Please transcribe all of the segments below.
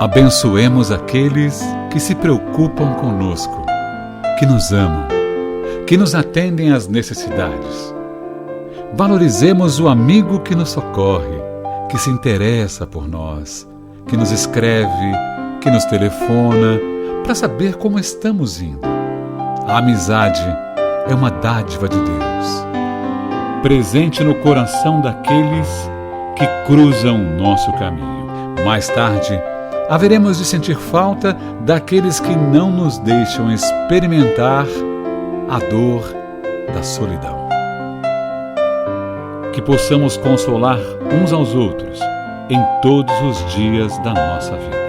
Abençoemos aqueles que se preocupam conosco, que nos amam, que nos atendem às necessidades. Valorizemos o amigo que nos socorre, que se interessa por nós, que nos escreve, que nos telefona, para saber como estamos indo. A amizade é uma dádiva de Deus, presente no coração daqueles que cruzam o nosso caminho. Mais tarde, haveremos de sentir falta daqueles que não nos deixam experimentar a dor da solidão. Que possamos consolar uns aos outros em todos os dias da nossa vida.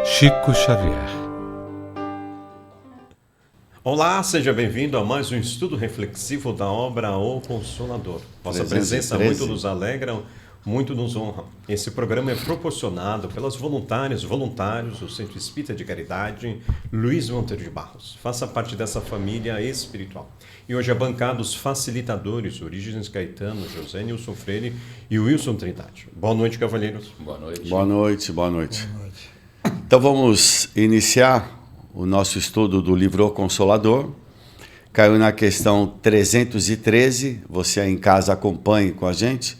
Chico Xavier. Olá, seja bem-vindo a mais um estudo reflexivo da obra O Consolador. Vossa presença muito nos alegra, muito nos honra. Esse programa é proporcionado pelas voluntárias, voluntários do Centro Espírita de Caridade Luiz Monteiro de Barros. Faça parte dessa família espiritual. E hoje a bancada dos facilitadores, Orígenes Caetano, José Nilson Freire e Wilson Trindade. Boa noite, cavalheiros. Boa noite. Boa noite, boa noite. Então vamos iniciar o nosso estudo do livro O Consolador. Caiu na questão 313, você aí em casa acompanhe com a gente.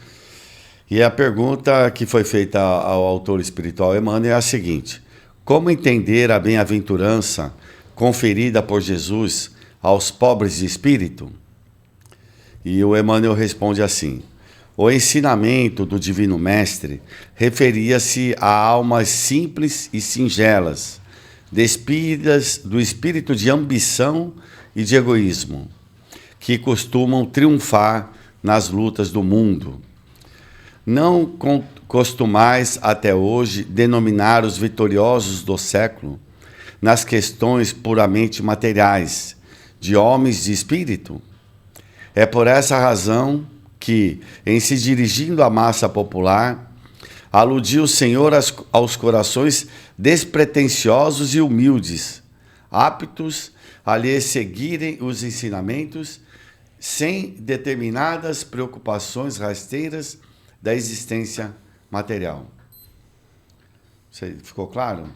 E a pergunta que foi feita ao autor espiritual Emmanuel é a seguinte: como entender a bem-aventurança conferida por Jesus aos pobres de espírito? E o Emmanuel responde assim: o ensinamento do Divino Mestre referia-se a almas simples e singelas, despidas do espírito de ambição e de egoísmo, que costumam triunfar nas lutas do mundo. Não costumais até hoje denominar os vitoriosos do século nas questões puramente materiais, de homens de espírito? É por essa razão que, em se dirigindo à massa popular, aludiu o Senhor aos corações despretensiosos e humildes, aptos a lhe seguirem os ensinamentos sem determinadas preocupações rasteiras da existência material. Ficou claro?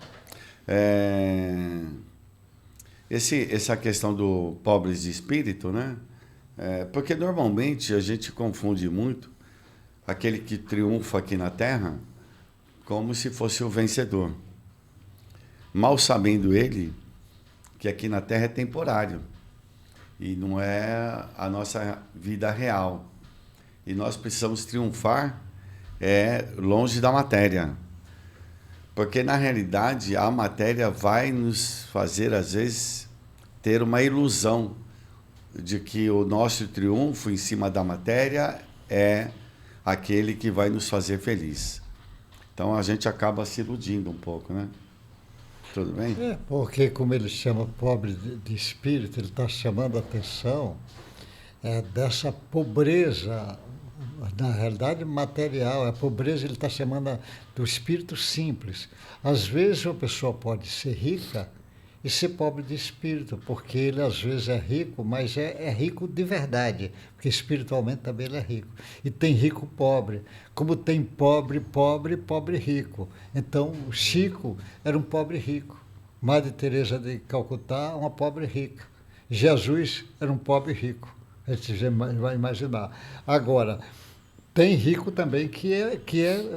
Essa questão do pobres de espírito, né? Porque normalmente a gente confunde muito aquele que triunfa aqui na Terra como se fosse o vencedor. Mal sabendo ele que aqui na Terra é temporário e não é a nossa vida real. E nós precisamos triunfar longe da matéria. Porque, na realidade, a matéria vai nos fazer, às vezes, ter uma ilusão de que o nosso triunfo em cima da matéria é aquele que vai nos fazer feliz. Então, a gente acaba se iludindo um pouco, né? Tudo bem? Porque, como ele chama pobre de espírito, ele está chamando a atenção dessa pobreza, na realidade material, a pobreza ele está chamando do espírito simples. Às vezes uma pessoa pode ser rica e ser pobre de espírito, porque ele às vezes é rico, mas é rico de verdade, porque espiritualmente também ele é rico. E tem rico pobre, como tem pobre rico. Então o Chico era um pobre rico, Madre Teresa de Calcutá, uma pobre rica, Jesus era um pobre rico. A gente já vai imaginar. Agora, tem rico também que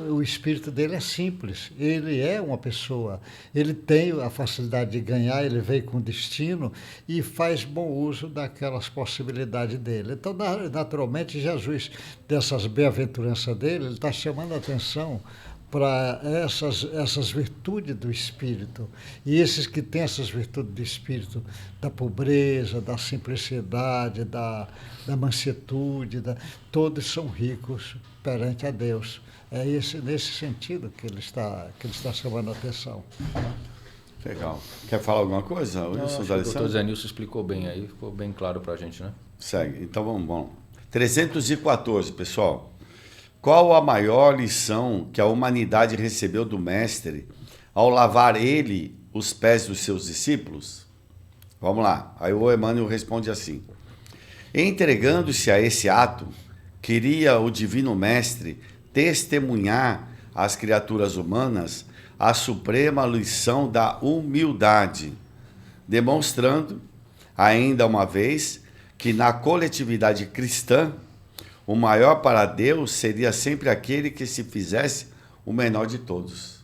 o espírito dele é simples. Ele é uma pessoa, ele tem a facilidade de ganhar, ele veio com destino e faz bom uso daquelas possibilidades dele. Então, naturalmente, Jesus, dessas bem-aventuranças dele, ele está chamando a atenção para essas virtudes do espírito. E esses que têm essas virtudes do espírito, da pobreza, da simplicidade, da mansuetude, todos são ricos perante a Deus. É nesse sentido que ele está chamando a atenção. Legal. Quer falar alguma coisa? O doutor Zé Nilson explicou bem aí, ficou bem claro para a gente, né? Segue. Então vamos. 314, pessoal. Qual a maior lição que a humanidade recebeu do Mestre ao lavar ele os pés dos seus discípulos? Vamos lá. Aí o Emmanuel responde assim: entregando-se a esse ato, queria o Divino Mestre testemunhar às criaturas humanas a suprema lição da humildade, demonstrando, ainda uma vez, que na coletividade cristã, o maior para Deus seria sempre aquele que se fizesse o menor de todos.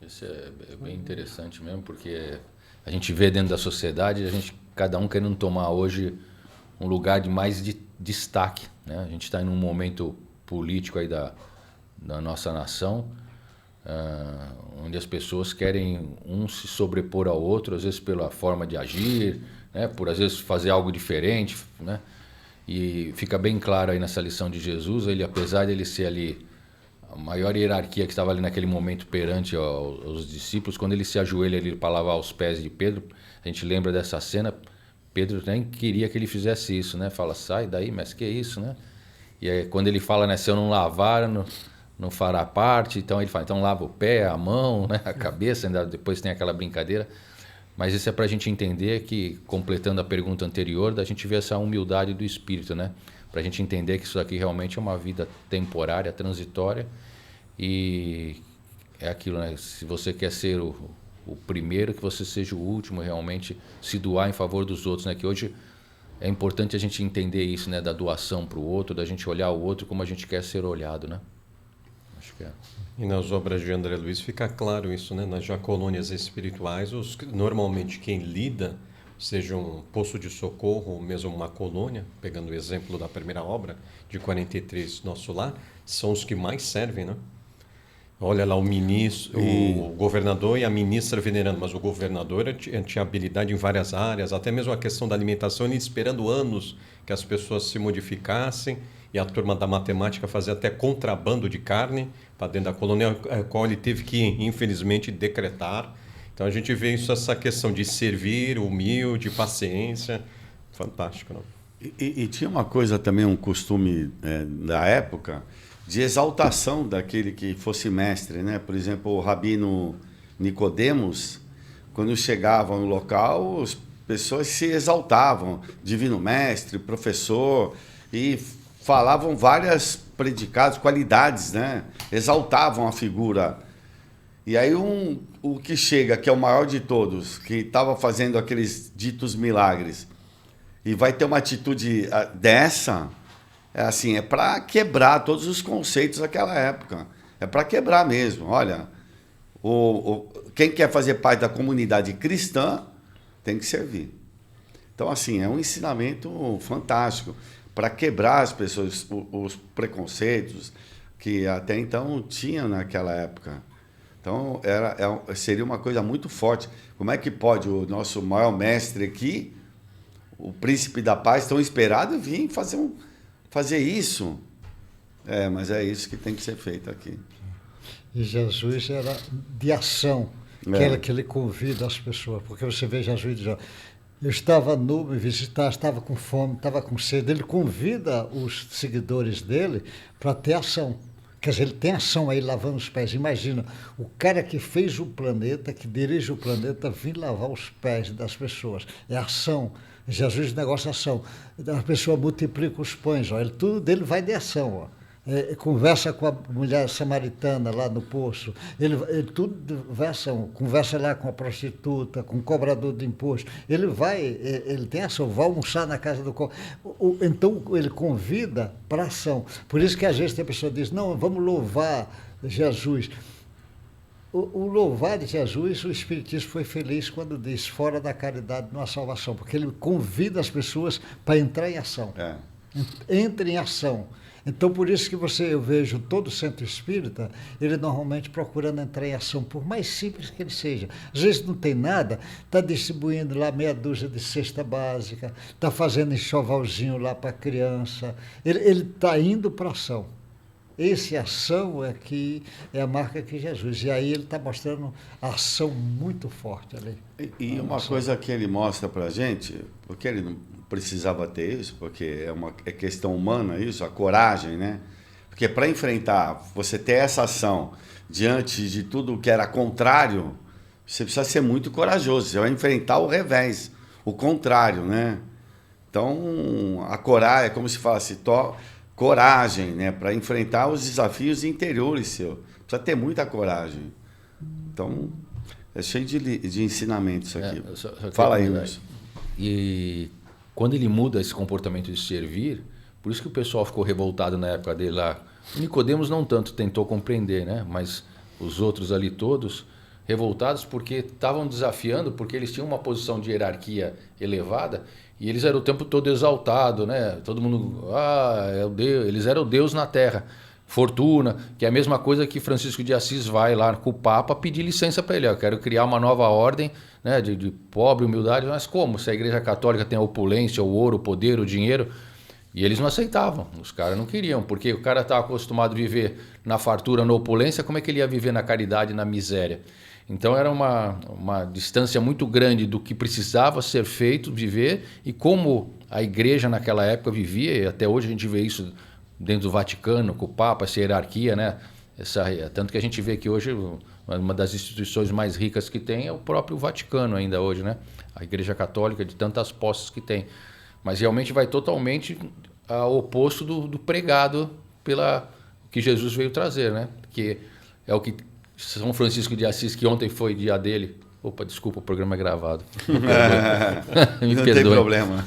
Isso é bem interessante mesmo, porque a gente vê dentro da sociedade, cada um querendo tomar hoje um lugar de mais destaque, né? A gente está em um momento político aí da nossa nação, onde as pessoas querem se sobrepor ao outro, às vezes pela forma de agir, né? Por às vezes fazer algo diferente, né? E fica bem claro aí nessa lição de Jesus, ele, apesar de ele ser ali a maior hierarquia que estava ali naquele momento perante aos discípulos, quando ele se ajoelha ali para lavar os pés de Pedro, a gente lembra dessa cena, Pedro nem queria que ele fizesse isso, né? Fala, sai daí, mas que isso, né? E aí, quando ele fala, né, se eu não lavar, não fará parte, então ele fala, então lava o pé, a mão, né, a cabeça, ainda depois tem aquela brincadeira. Mas isso é para a gente entender que, completando a pergunta anterior, da gente ver essa humildade do espírito, né? Para a gente entender que isso aqui realmente é uma vida temporária, transitória, e é aquilo, né? Se você quer ser o primeiro, que você seja o último, realmente se doar em favor dos outros, né? Que hoje é importante a gente entender isso, né? Da doação para o outro, da gente olhar o outro como a gente quer ser olhado, né? Acho que é. E nas obras de André Luiz fica claro isso, né? Nas já colônias espirituais, normalmente quem lida, seja um posto de socorro ou mesmo uma colônia, pegando o exemplo da primeira obra, de 43, Nosso Lar, são os que mais servem, né? Olha lá o ministro, o governador e a ministra venerando, mas o governador tinha habilidade em várias áreas, até mesmo a questão da alimentação, ele esperando anos que as pessoas se modificassem, e a turma da matemática fazia até contrabando de carne para dentro da colônia, a qual ele teve que, infelizmente, decretar. Então a gente vê isso, essa questão de servir, humilde, paciência, fantástico, não? E tinha uma coisa também, um costume da época, de exaltação daquele que fosse mestre, né? Por exemplo, o rabino Nicodemos, quando chegava no local, as pessoas se exaltavam, divino mestre, professor, e falavam várias predicados, qualidades, né? Exaltavam a figura. E aí o que chega, que é o maior de todos, que estava fazendo aqueles ditos milagres, e vai ter uma atitude dessa, é para quebrar todos os conceitos daquela época. É para quebrar mesmo. Olha, quem quer fazer parte da comunidade cristã tem que servir. Então, assim, é um ensinamento fantástico para quebrar as pessoas, os preconceitos que até então tinham naquela época. Então, seria uma coisa muito forte. Como é que pode o nosso maior mestre aqui, o príncipe da paz, tão esperado, vir fazer isso? Mas é isso que tem que ser feito aqui. E Jesus era de ação, que ele convida as pessoas. Porque você vê Jesus dizendo, eu estava nu, me visitar, estava com fome, estava com sede. Ele convida os seguidores dele para ter ação. Quer dizer, ele tem ação aí lavando os pés. Imagina, o cara que fez o planeta, que dirige o planeta, vir lavar os pés das pessoas. É ação. Jesus negócio é ação. A pessoa multiplica os pães, ó. Tudo dele vai de ação, ó. Conversa com a mulher samaritana lá no poço, ele tudo vai ação, conversa lá com a prostituta, com o cobrador de imposto, ele tem ação, vai almoçar na casa do então ele convida para ação. Por isso que às vezes tem pessoa que diz, não, vamos louvar Jesus. O louvar de Jesus, o Espiritismo foi feliz quando diz, fora da caridade não há salvação, porque ele convida as pessoas para entrar em ação. Entre em ação. Então, por isso que eu vejo todo o centro espírita, ele normalmente procurando entrar em ação, por mais simples que ele seja. Às vezes não tem nada, está distribuindo lá meia dúzia de cesta básica, está fazendo enxovalzinho lá para a criança, ele está indo para a ação. Essa ação é a marca que Jesus. E aí ele está mostrando a ação muito forte ali. E uma coisa que ele mostra para a gente, porque ele não precisava ter isso, porque é questão humana isso, a coragem, né? Porque para enfrentar, você ter essa ação diante de tudo que era contrário, você precisa ser muito corajoso. Você vai enfrentar o revés, o contrário, né? Então, a coragem é como se falasse, coragem, né, para enfrentar os desafios interiores seus. Precisa ter muita coragem. Então, é cheio de ensinamento isso aqui. Fala aí, Wilson. E quando ele muda esse comportamento de servir, por isso que o pessoal ficou revoltado na época dele lá. Nicodemos não tanto tentou compreender, né? Mas os outros ali todos revoltados porque estavam desafiando, porque eles tinham uma posição de hierarquia elevada e eles eram o tempo todo exaltados, né? Todo mundo, é o Deus, eles eram o Deus na terra. Fortuna, que é a mesma coisa que Francisco de Assis vai lá com o Papa pedir licença para ele. Eu quero criar uma nova ordem, né, de pobre, humildade. Mas como? Se a Igreja Católica tem a opulência, o ouro, o poder, o dinheiro. E eles não aceitavam, os caras não queriam, porque o cara estava acostumado a viver na fartura, na opulência, como é que ele ia viver na caridade, na miséria? Então era uma distância muito grande do que precisava ser feito, viver, e como a Igreja naquela época vivia, e até hoje a gente vê isso dentro do Vaticano, com o Papa, essa hierarquia, né? Tanto que a gente vê que hoje uma das instituições mais ricas que tem é o próprio Vaticano ainda hoje, né? A Igreja Católica, de tantas posses que tem. Mas realmente vai totalmente ao oposto do pregado que Jesus veio trazer, né? Que é o que São Francisco de Assis, que ontem foi dia dele. Opa, desculpa, o programa é gravado. Me Não perdoe. tem problema.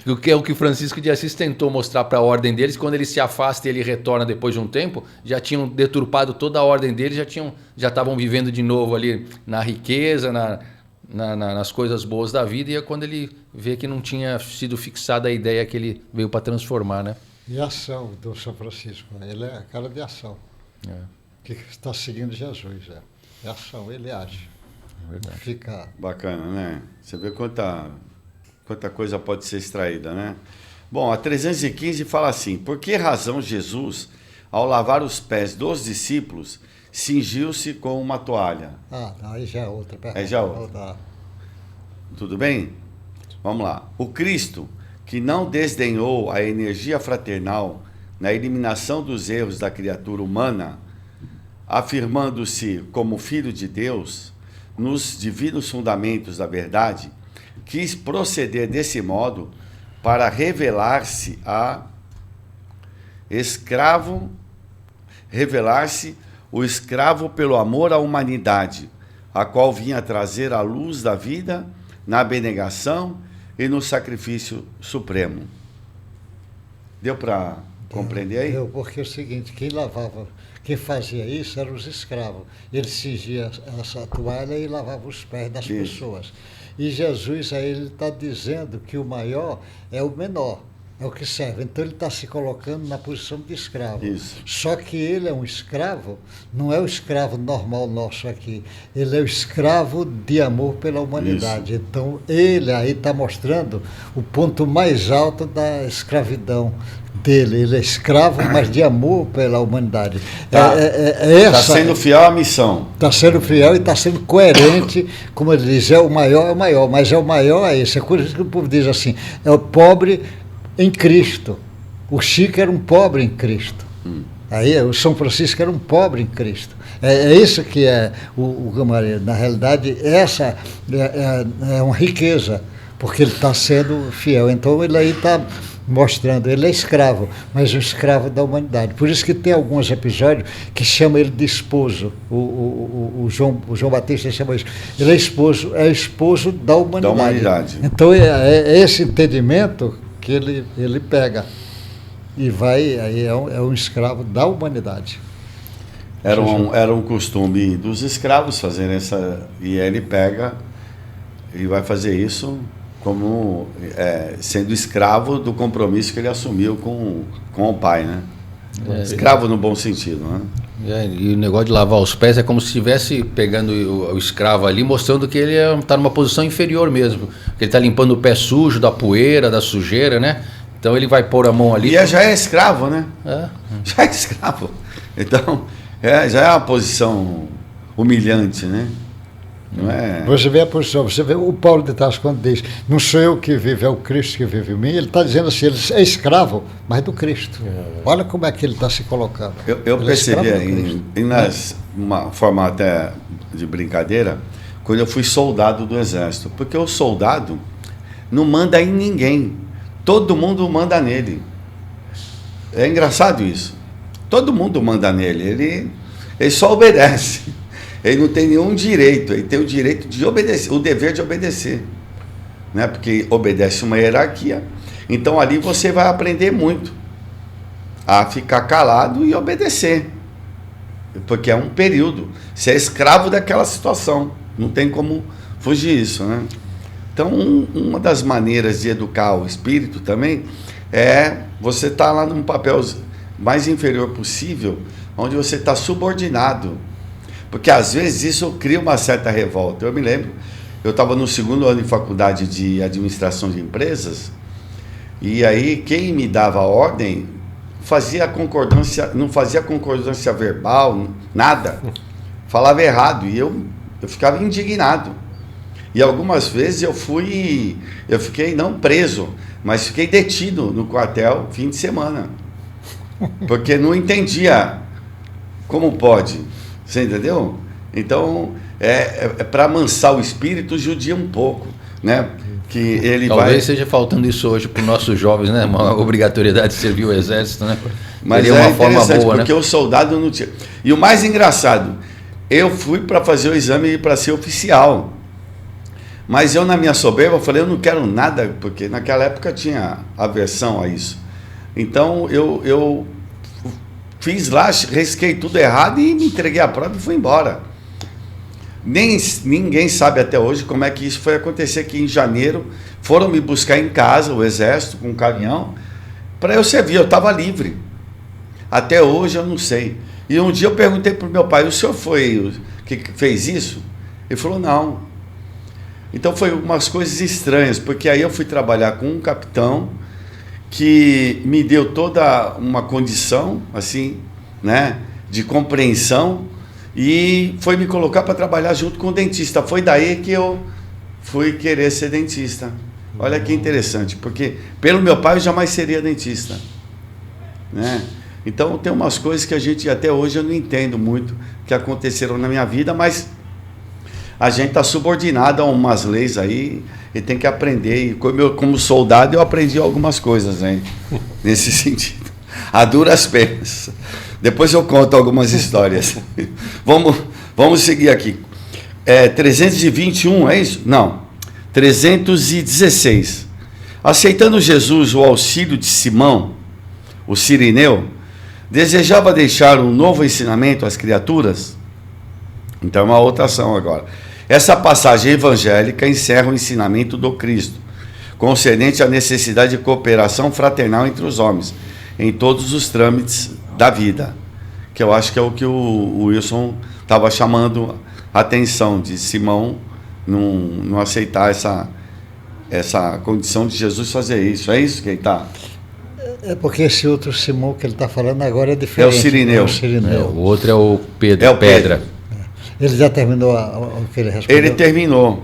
O que é o que Francisco de Assis tentou mostrar para a ordem deles, quando ele se afasta e ele retorna depois de um tempo, já tinham deturpado toda a ordem deles, já estavam vivendo de novo ali na riqueza, nas coisas boas da vida, e é quando ele vê que não tinha sido fixada a ideia que ele veio para transformar, né? E a ação do São Francisco, ele é a cara de ação, que está seguindo Jesus, é ação, ele age. É verdade. Fica... Bacana, né? Você vê quanta coisa pode ser extraída, né? Bom, a 315 fala assim: por que razão Jesus, ao lavar os pés dos discípulos, cingiu-se com uma toalha? Aí já é outra pergunta. É já outra. Tudo bem? Vamos lá. O Cristo, que não desdenhou a energia fraternal na eliminação dos erros da criatura humana, afirmando-se como Filho de Deus, nos divinos fundamentos da verdade, quis proceder desse modo para revelar-se o escravo pelo amor à humanidade, a qual vinha trazer a luz da vida na abnegação e no sacrifício supremo. Deu para compreender aí? Deu, porque é o seguinte, quem fazia isso eram os escravos. Ele cingia essa toalha e lavava os pés das pessoas. E Jesus aí ele está dizendo que o maior é o menor, é o que serve. Então ele está se colocando na posição de escravo. Isso. Só que ele é um escravo, não é o escravo normal nosso aqui. Ele é o escravo de amor pela humanidade. Isso. Então ele aí está mostrando o ponto mais alto da escravidão dele. Ele é escravo, mas de amor pela humanidade. Está sendo fiel à missão. Está sendo fiel e está sendo coerente, como ele diz, é o maior, mas é o maior é esse. É por isso que o povo diz assim, é o pobre em Cristo. O Chico era um pobre em Cristo. Aí o São Francisco era um pobre em Cristo. É isso que é o camarada. Na realidade, essa é uma riqueza, porque ele está sendo fiel. Então ele aí está mostrando, ele é escravo, mas um escravo da humanidade. Por isso que tem alguns episódios que chamam ele de esposo. O João Batista chama isso. Ele é esposo da humanidade. Da humanidade. Então é esse entendimento que ele pega e vai, aí é um escravo da humanidade. Era um costume dos escravos fazerem essa, e ele pega e vai fazer isso como sendo escravo do compromisso que ele assumiu com o pai, né? Escravo no bom sentido, né? E o negócio de lavar os pés é como se estivesse pegando o escravo ali, mostrando que ele está numa posição inferior mesmo, que ele está limpando o pé sujo da poeira, da sujeira, né? Então ele vai pôr a mão ali. E já é escravo, né? Já é escravo. Então, já é uma posição humilhante, né? Não é... Você vê a posição, você vê o Paulo de Tarso quando diz, não sou eu que vivo, é o Cristo que vive em mim, ele está dizendo assim, ele é escravo, mas do Cristo. Olha como é que ele está se colocando. Eu percebi, uma forma até de brincadeira, quando eu fui soldado do Exército, porque o soldado não manda em ninguém, todo mundo manda nele. é engraçado isso. Todo mundo manda nele, ele só obedece. Ele não tem nenhum direito, ele tem o direito de obedecer, o dever de obedecer, né? Porque obedece uma hierarquia. Então ali você vai aprender muito a ficar calado e obedecer, porque é um período, você é escravo daquela situação, não tem como fugir disso, né? Então uma das maneiras de educar o espírito também é você estar lá num papel mais inferior possível, onde você está subordinado, porque às vezes isso cria uma certa revolta. Eu me lembro, eu estava no 2º ano de faculdade de administração de empresas, e aí quem me dava a ordem fazia concordância, não fazia concordância verbal, nada, falava errado, e eu ficava indignado. E algumas vezes eu fiquei não preso, mas fiquei detido no quartel fim de semana, porque não entendia como pode, você entendeu? Então, para amansar o espírito, judia um pouco, né? Que ele Talvez seja faltando isso hoje para os nossos jovens, né? Uma obrigatoriedade de servir o exército, né? Mas seria uma forma boa, porque, né? O soldado não tinha. E o mais engraçado, eu fui para fazer o exame para ser oficial, mas eu, na minha soberba, falei, eu não quero nada, porque naquela época tinha aversão a isso. Então eu fiz lá, risquei tudo errado e me entreguei à prova e fui embora. Ninguém sabe até hoje como é que isso foi acontecer, que em janeiro foram me buscar em casa, o exército, com um caminhão, para eu servir, eu estava livre. Até hoje eu não sei. E um dia eu perguntei para o meu pai, o senhor foi que fez isso? Ele falou, não. Então foi umas coisas estranhas, porque aí eu fui trabalhar com um capitão que me deu toda uma condição, assim, né, de compreensão, e foi me colocar para trabalhar junto com o dentista. Foi daí que eu fui querer ser dentista. Olha que interessante, porque pelo meu pai eu jamais seria dentista, né? Então tem umas coisas que a gente até hoje eu não entendo muito que aconteceram na minha vida, mas a gente está subordinado a umas leis aí e tem que aprender. E como soldado eu aprendi algumas coisas, hein, nesse sentido, a duras penas. Depois eu conto algumas histórias. Vamos seguir aqui. 321, é isso? Não. 316. Aceitando Jesus o auxílio de Simão, o Cirineu, desejava deixar um novo ensinamento às criaturas? Então, uma outra ação agora. Essa passagem evangélica encerra o ensinamento do Cristo, concernente à necessidade de cooperação fraternal entre os homens, em todos os trâmites da vida, que eu acho que é o que o Wilson estava chamando a atenção de Simão não aceitar essa condição de Jesus fazer isso. É isso que ele está... É porque esse outro Simão que ele está falando agora é diferente. É o Cirineu. O outro é o Pedro. É o Pedra. Pedro. Ele já terminou o que ele respondeu? Ele terminou.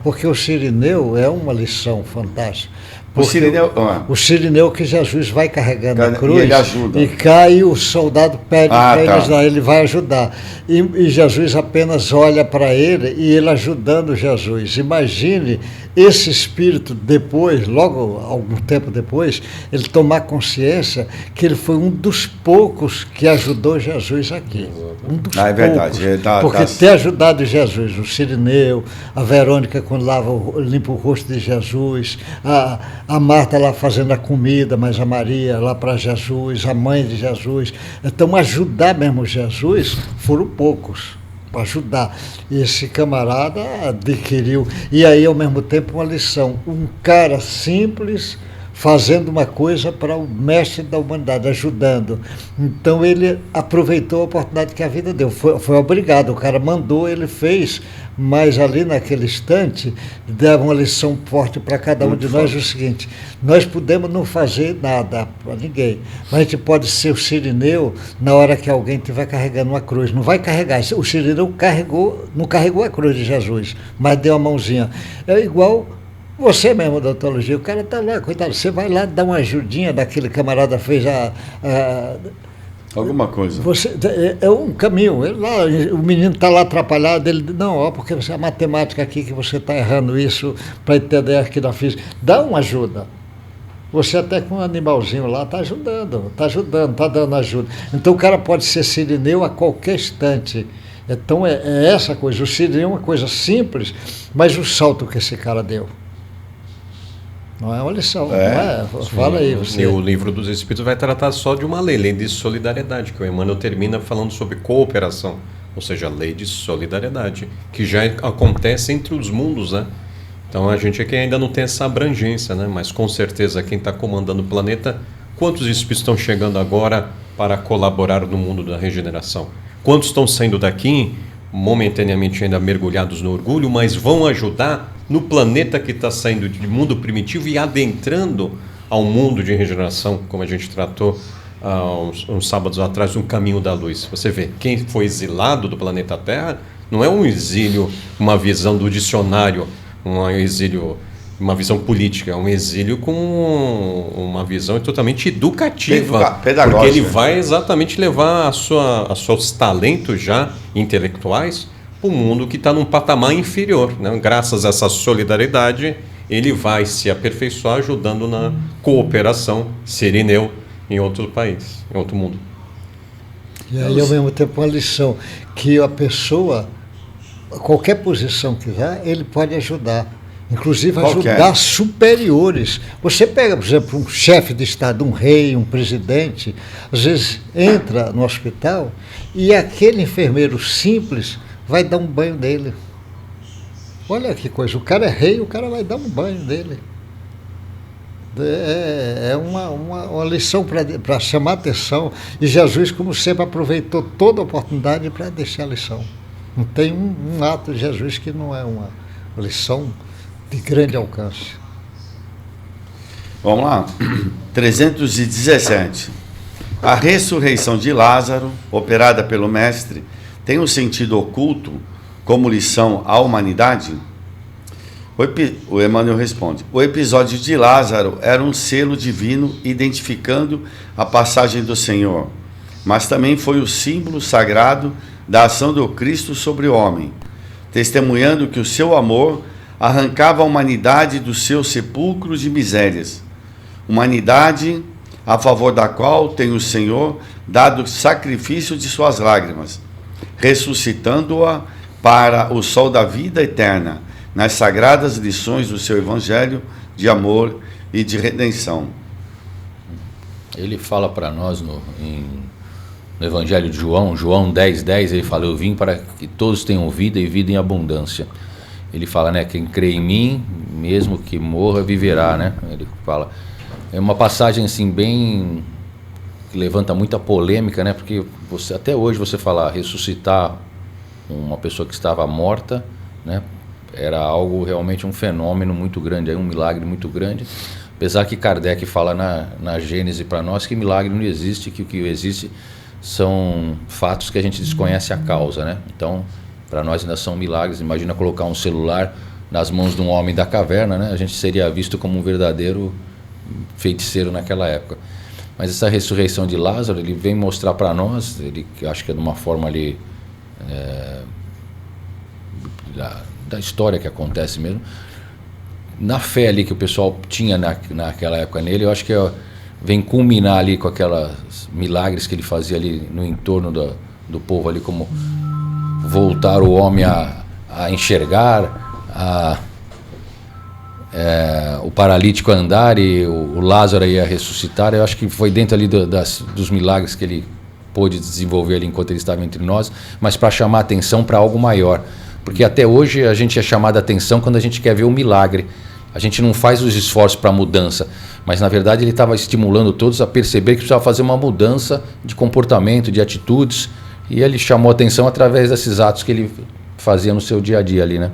Porque o Cirineu é uma lição fantástica. O Cirineu que Jesus vai carregando a cruz, e ele ajuda. E cai, o soldado pede para ele ajudar, ele vai ajudar. E Jesus apenas olha para ele e ele ajudando Jesus. Imagine esse espírito depois, logo algum tempo depois, ele tomar consciência que ele foi um dos poucos que ajudou Jesus aqui. Um dos poucos. É verdade. Porque ter ajudado Jesus, o Cirineu, a Verônica quando limpa o rosto de Jesus, a Marta lá fazendo a comida, mas a Maria lá para Jesus, a mãe de Jesus. Então, ajudar mesmo Jesus foram poucos para ajudar. E esse camarada adquiriu, e aí ao mesmo tempo uma lição, um cara simples fazendo uma coisa para o mestre da humanidade, ajudando. Então ele aproveitou a oportunidade que a vida deu, foi obrigado, o cara mandou, ele fez, mas ali naquele instante dava uma lição forte para cada um de nós, o seguinte: nós podemos não fazer nada para ninguém, mas a gente pode ser o Cirineu na hora que alguém estiver carregando uma cruz, não vai carregar, o Cirineu não carregou a cruz de Jesus, mas deu a mãozinha. É igual você mesmo, doutor Lugia, o cara está lá, coitado, você vai lá dar uma ajudinha daquele camarada fez alguma coisa. É um caminho. O menino está lá atrapalhado, ele diz, não, porque a matemática aqui que você está errando isso para entender aqui na física. Dá uma ajuda. Você até com um animalzinho lá está ajudando, está dando ajuda. Então o cara pode ser sirineu a qualquer instante. Então é essa coisa. O sirineu é uma coisa simples, mas o salto que esse cara deu. Não é uma lição, não é? Fala aí você. E o Livro dos Espíritos vai tratar só de uma lei de solidariedade, que o Emmanuel termina falando sobre cooperação, ou seja, a lei de solidariedade, que já acontece entre os mundos, né? Então a gente aqui ainda não tem essa abrangência, né? Mas com certeza quem está comandando o planeta, quantos espíritos estão chegando agora para colaborar no mundo da regeneração? Quantos estão saindo daqui, momentaneamente ainda mergulhados no orgulho, mas vão ajudar no planeta que está saindo de mundo primitivo e adentrando ao mundo de regeneração, como a gente tratou uns sábados atrás, um caminho da luz. Você vê, quem foi exilado do planeta Terra não é um exílio, uma visão do dicionário, um exílio, uma visão política, é um exílio com uma visão totalmente educativa, pedagógica, porque ele vai exatamente levar os seus talentos já intelectuais para o mundo que está num patamar inferior, né? Graças a essa solidariedade, ele vai se aperfeiçoar ajudando na cooperação sirineu em outro país, em outro mundo. E aí, ao mesmo tempo, uma lição que a pessoa, qualquer posição que vá, ele pode ajudar. Inclusive ajudar superiores. Você pega, por exemplo, um chefe de Estado, um rei, um presidente, às vezes entra no hospital e aquele enfermeiro simples vai dar um banho nele. Olha que coisa, o cara é rei, o cara vai dar um banho nele. É uma lição para chamar atenção. E Jesus, como sempre, aproveitou toda a oportunidade para deixar a lição. Não tem um ato de Jesus que não é uma lição de grande alcance. Vamos lá. 317. A ressurreição de Lázaro, operada pelo Mestre, tem um sentido oculto como lição à humanidade? O Emmanuel responde: o episódio de Lázaro era um selo divino identificando a passagem do Senhor, mas também foi o símbolo sagrado da ação do Cristo sobre o homem, testemunhando que o seu amor arrancava a humanidade do seu sepulcro de misérias, humanidade a favor da qual tem o Senhor dado sacrifício de suas lágrimas, ressuscitando-a para o sol da vida eterna, nas sagradas lições do seu Evangelho de amor e de redenção. Ele fala para nós no Evangelho de João 10:10, ele fala: eu vim para que todos tenham vida e vida em abundância. Ele fala, né, quem crê em mim, mesmo que morra, viverá, né? Ele fala. É uma passagem assim bem que levanta muita polêmica, né? Porque até hoje você falar ressuscitar uma pessoa que estava morta, né? Era algo realmente um fenômeno muito grande, um milagre muito grande. Apesar que Kardec fala na Gênese para nós que milagre não existe, que o que existe são fatos que a gente desconhece a causa, né? Então, para nós ainda são milagres. Imagina colocar um celular nas mãos de um homem da caverna, né? A gente seria visto como um verdadeiro feiticeiro naquela época. Mas essa ressurreição de Lázaro, ele vem mostrar para nós, ele acho que é de uma forma ali da história que acontece mesmo, na fé ali que o pessoal tinha naquela época nele, eu acho que vem culminar ali com aquelas milagres que ele fazia ali no entorno do povo ali, como voltar o homem a enxergar, o paralítico a andar e o Lázaro a ressuscitar. Eu acho que foi dentro ali dos milagres que ele pôde desenvolver ali enquanto ele estava entre nós, mas para chamar atenção para algo maior. Porque até hoje a gente é chamado a atenção quando a gente quer ver um milagre. A gente não faz os esforços para a mudança, mas na verdade ele estava estimulando todos a perceber que precisava fazer uma mudança de comportamento, de atitudes, e ele chamou a atenção através desses atos que ele fazia no seu dia a dia ali, né?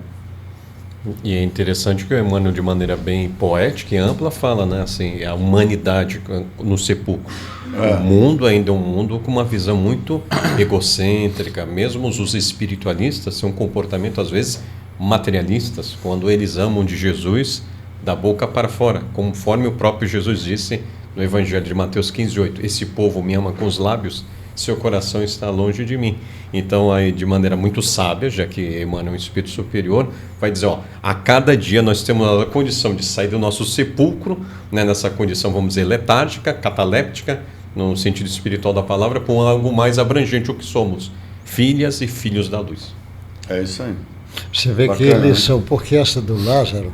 E é interessante que o Emmanuel, de maneira bem poética e ampla, fala, né, assim, a humanidade no sepulcro. O mundo ainda é um mundo com uma visão muito egocêntrica. Mesmo os espiritualistas têm um comportamento, às vezes, materialistas, quando eles amam de Jesus da boca para fora, conforme o próprio Jesus disse no Evangelho de Mateus 15:8. Esse povo me ama com os lábios, seu coração está longe de mim. Então, aí, de maneira muito sábia, já que Emmanuel é um espírito superior, vai dizer, ó, a cada dia nós temos a condição de sair do nosso sepulcro, né, nessa condição, vamos dizer, letárgica, cataléptica, no sentido espiritual da palavra, com algo mais abrangente, o que somos, filhas e filhos da luz. É isso aí. Você vê Bacana, que a lição, porque essa do Lázaro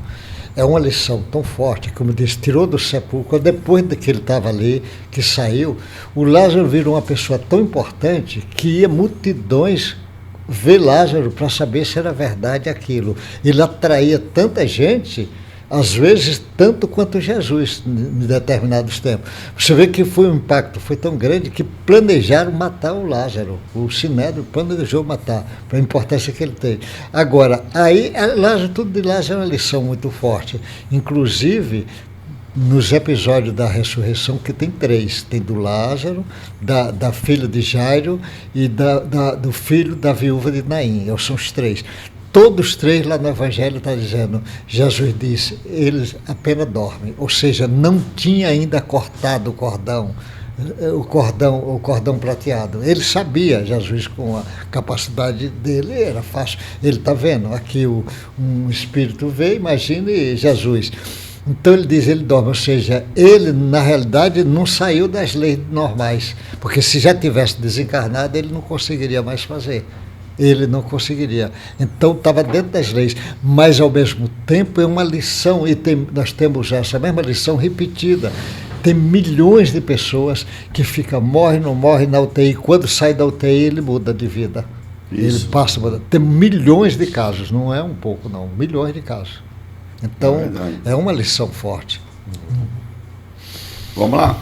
é uma lição tão forte, como disse, tirou do sepulcro, depois de que ele estava ali, que saiu, o Lázaro virou uma pessoa tão importante que ia multidões ver Lázaro para saber se era verdade aquilo. Ele atraía tanta gente, às vezes tanto quanto Jesus, em determinados tempos. Você vê que foi um impacto, foi tão grande que planejaram matar o Lázaro. O Sinédrio planejou matar, para a importância que ele tem. Agora, aí, Lázaro, tudo de Lázaro é uma lição muito forte. Inclusive, nos episódios da ressurreição, que tem 3. Tem do Lázaro, da filha de Jairo e do filho da viúva de Naim. São os 3. Todos 3 lá no Evangelho está dizendo, Jesus disse, eles apenas dormem, ou seja, não tinha ainda cortado o cordão prateado. Ele sabia, Jesus, com a capacidade dele, era fácil. Ele está vendo, aqui um espírito veio, imagine Jesus. Então ele diz, ele dorme, ou seja, ele na realidade não saiu das leis normais, porque se já tivesse desencarnado, ele não conseguiria mais fazer. Ele não conseguiria. Então estava dentro das leis, mas ao mesmo tempo é uma lição, e nós temos essa mesma lição repetida. Tem milhões de pessoas que morrem, não morrem na UTI. Quando sai da UTI, ele muda de vida. Isso. Ele passa a mudar. Tem milhões de casos, não é um pouco, não, milhões de casos. Então, é uma lição forte. Vamos lá,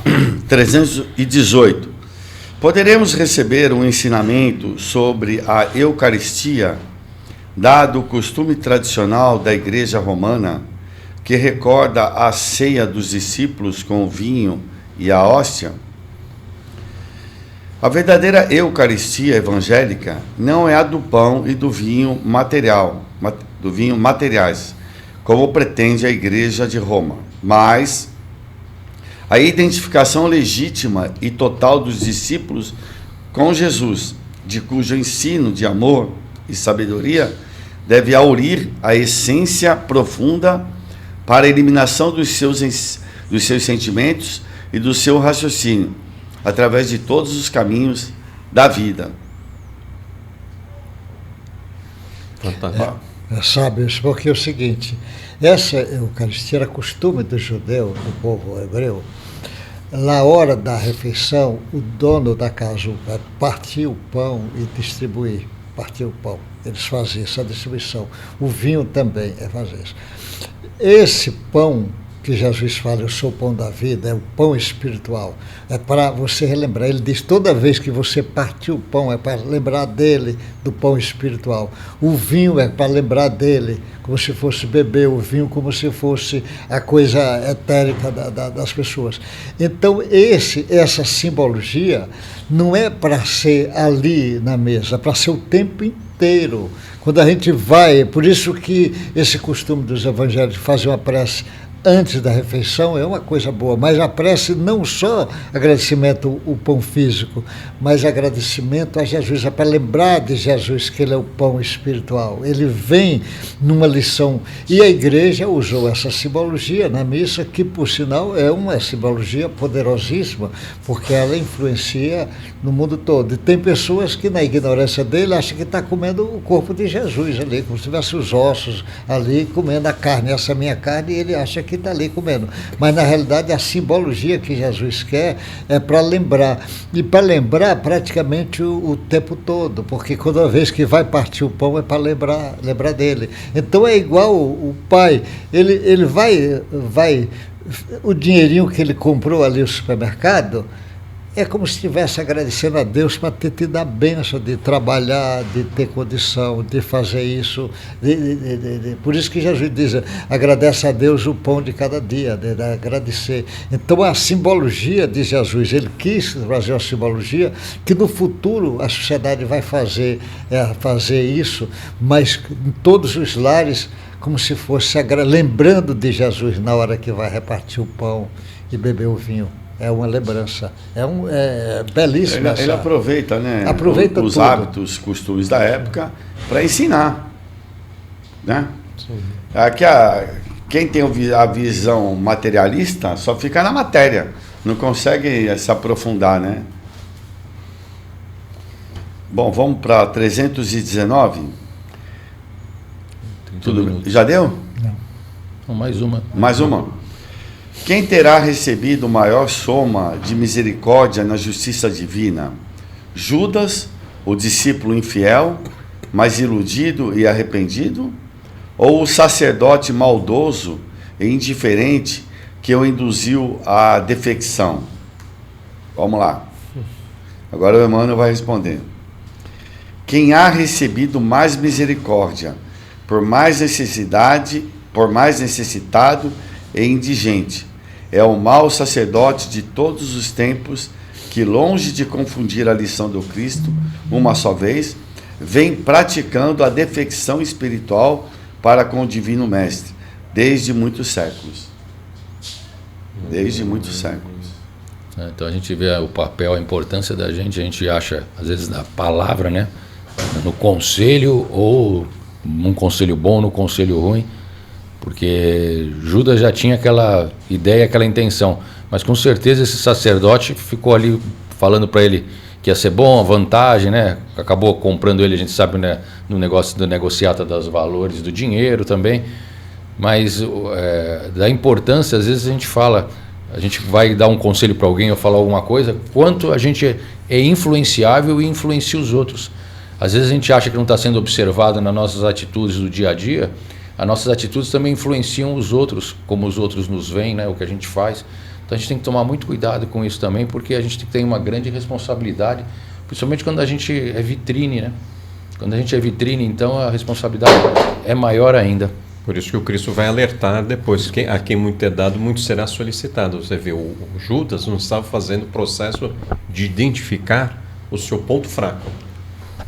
318. Poderemos receber um ensinamento sobre a Eucaristia, dado o costume tradicional da Igreja Romana, que recorda a ceia dos discípulos com o vinho e a hóstia? A verdadeira Eucaristia evangélica não é a do pão e do vinho materiais, como pretende a Igreja de Roma, mas a identificação legítima e total dos discípulos com Jesus, de cujo ensino de amor e sabedoria deve aurir a essência profunda para a eliminação dos seus sentimentos e do seu raciocínio, através de todos os caminhos da vida. Sabe, porque é o seguinte, essa Eucaristia era costume do judeu, do povo hebreu. Na hora da refeição, o dono da casa vai partir o pão e distribuir. Partir o pão. Eles faziam essa distribuição. O vinho também é fazer isso. Esse pão que Jesus fala, eu sou o pão da vida, é o pão espiritual. É para você relembrar. Ele diz, toda vez que você partir o pão, é para lembrar dele, do pão espiritual. O vinho é para lembrar dele, como se fosse beber o vinho, como se fosse a coisa etérica das pessoas. Então, essa simbologia não é para ser ali na mesa, é para ser o tempo inteiro. Quando a gente vai, por isso que esse costume dos evangelhos de fazer uma prece antes da refeição é uma coisa boa, mas a prece não só agradecimento ao pão físico, mas agradecimento a Jesus, é para lembrar de Jesus que ele é o pão espiritual. Ele vem numa lição, e a igreja usou essa simbologia na missa, que por sinal é uma simbologia poderosíssima, porque ela influencia no mundo todo. E tem pessoas que na ignorância dele acham que está comendo o corpo de Jesus ali, como se tivesse os ossos ali comendo a carne, essa é a minha carne, e ele acha que está ali comendo. Mas na realidade a simbologia que Jesus quer é para lembrar, e para lembrar praticamente o tempo todo, porque toda vez que vai partir o pão é para lembrar dele. Então é igual o pai, ele vai o dinheirinho que ele comprou ali no supermercado, é como se estivesse agradecendo a Deus para ter tido a bênção de trabalhar, de ter condição, de fazer isso. Por isso que Jesus diz, agradece a Deus o pão de cada dia, de agradecer. Então a simbologia de Jesus, ele quis trazer uma simbologia que no futuro a sociedade vai fazer isso, mas em todos os lares, como se fosse lembrando de Jesus na hora que vai repartir o pão e beber o vinho. é uma lembrança. É belíssimo. Ele aproveita, né? Aproveita os tudo. hábitos, costumes da época para ensinar, né? Sim. Aqui quem tem a visão materialista só fica na matéria, não consegue se aprofundar, né? Bom, vamos para 319. Tudo bem. Já deu? Não, mais uma. Mais uma. Quem terá recebido maior soma de misericórdia na justiça divina? Judas, o discípulo infiel, mas iludido e arrependido? Ou o sacerdote maldoso e indiferente que o induziu à defecção? Vamos lá. Agora o Emmanuel vai responder. Quem há recebido mais misericórdia, por mais necessitado e indigente, é o mau sacerdote de todos os tempos que, longe de confundir a lição do Cristo, uma só vez, vem praticando a defecção espiritual para com o Divino Mestre, desde muitos séculos. Desde muitos séculos. Então a gente vê o papel, a importância da gente, a gente acha, às vezes, na palavra, né? No conselho, ou num conselho bom, no conselho ruim, porque Judas já tinha aquela ideia, aquela intenção, mas com certeza esse sacerdote ficou ali falando para ele que ia ser bom, a vantagem, né? Acabou comprando ele, a gente sabe, né? No negócio do negociata dos valores do dinheiro também, mas da importância, às vezes a gente vai dar um conselho para alguém ou falar alguma coisa, quanto a gente é influenciável e influencia os outros. Às vezes a gente acha que não está sendo observado nas nossas atitudes do dia a dia, as nossas atitudes também influenciam os outros, como os outros nos veem, né, o que a gente faz. Então a gente tem que tomar muito cuidado com isso também, porque a gente tem uma grande responsabilidade, principalmente quando a gente é vitrine, né? Quando a gente é vitrine, então a responsabilidade é maior ainda. Por isso que o Cristo vai alertar depois, que a quem muito é dado, muito será solicitado. Você vê, o Judas não estava fazendo o processo de identificar o seu ponto fraco.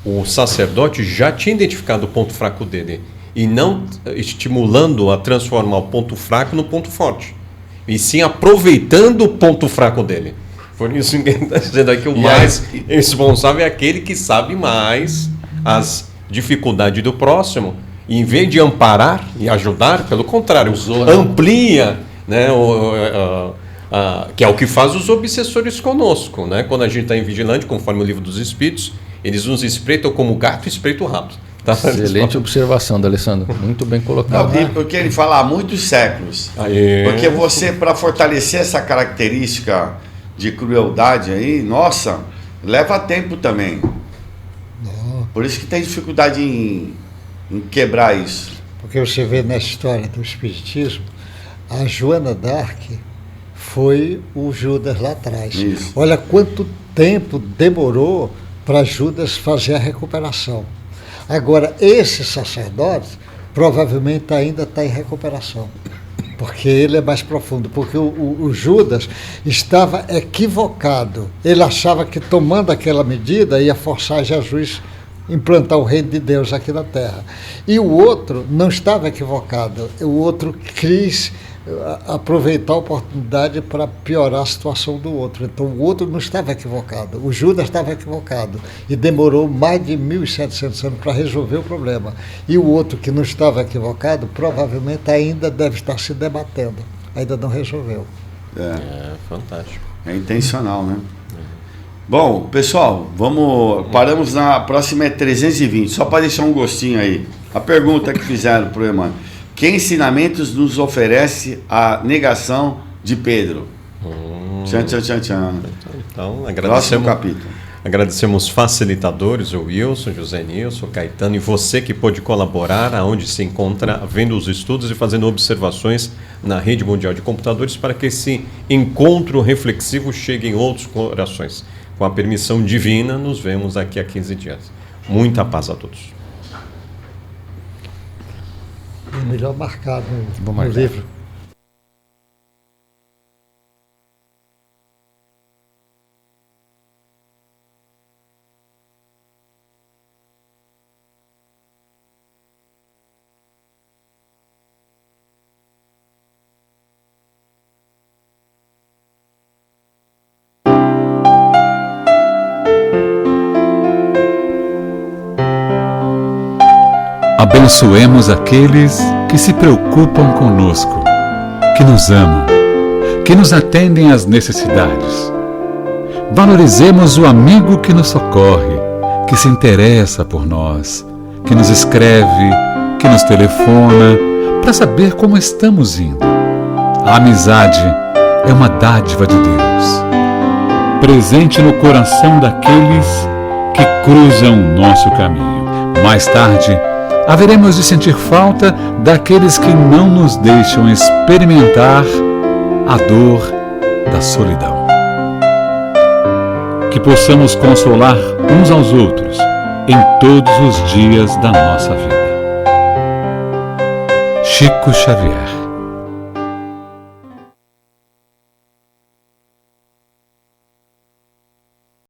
O sacerdote já tinha identificado o ponto fraco dele e não estimulando a transformar o ponto fraco no ponto forte, e sim aproveitando o ponto fraco dele. Por isso que ele está dizendo aqui, o mais responsável é aquele que sabe mais as dificuldades do próximo, e em vez de amparar e ajudar, pelo contrário, amplia, né, que é o que faz os obsessores conosco, né? Quando a gente está em vigilante, conforme o Livro dos Espíritos, eles nos espreitam como gato espreita o rato. Tá? Excelente observação, D'Alessandro. Muito bem colocado. Não, porque ele fala há muitos séculos. Porque você, para fortalecer essa característica de crueldade aí, nossa, leva tempo também. Por isso que tem dificuldade em quebrar isso. Porque você vê na história do Espiritismo, a Joana d'Arc foi o Judas lá atrás. Isso. Olha quanto tempo demorou para Judas fazer a recuperação. Agora, esse sacerdote provavelmente ainda está em recuperação, porque ele é mais profundo, porque o Judas estava equivocado. Ele achava que tomando aquela medida ia forçar Jesus a implantar o reino de Deus aqui na Terra. E o outro não estava equivocado, o outro quis aproveitar a oportunidade para piorar a situação do outro. Então o outro não estava equivocado, o Judas estava equivocado e demorou mais de 1.700 anos para resolver o problema. E o outro que não estava equivocado provavelmente ainda deve estar se debatendo, ainda não resolveu. Fantástico. É intencional, né? Bom, pessoal, paramos na próxima, é 320, só para deixar um gostinho aí. A pergunta que fizeram para o Emmanuel: que ensinamentos nos oferece a negação de Pedro? Tchan, tchan, tchan, tchan. Então, Próximo capítulo. Agradecemos facilitadores, o Wilson, José Nilson, Caetano, e você que pôde colaborar aonde se encontra, vendo os estudos e fazendo observações na Rede Mundial de Computadores, para que esse encontro reflexivo chegue em outros corações. Com a permissão divina, nos vemos daqui a 15 dias. Muita paz a todos. É melhor marcar no livro. abençoemos aqueles que se preocupam conosco, que nos amam, que nos atendem às necessidades. Valorizemos o amigo que nos socorre, que se interessa por nós, que nos escreve, que nos telefona, para saber como estamos indo. A amizade é uma dádiva de Deus, presente no coração daqueles que cruzam o nosso caminho. Mais tarde, haveremos de sentir falta daqueles que não nos deixam experimentar a dor da solidão. Que possamos consolar uns aos outros em todos os dias da nossa vida. Chico Xavier.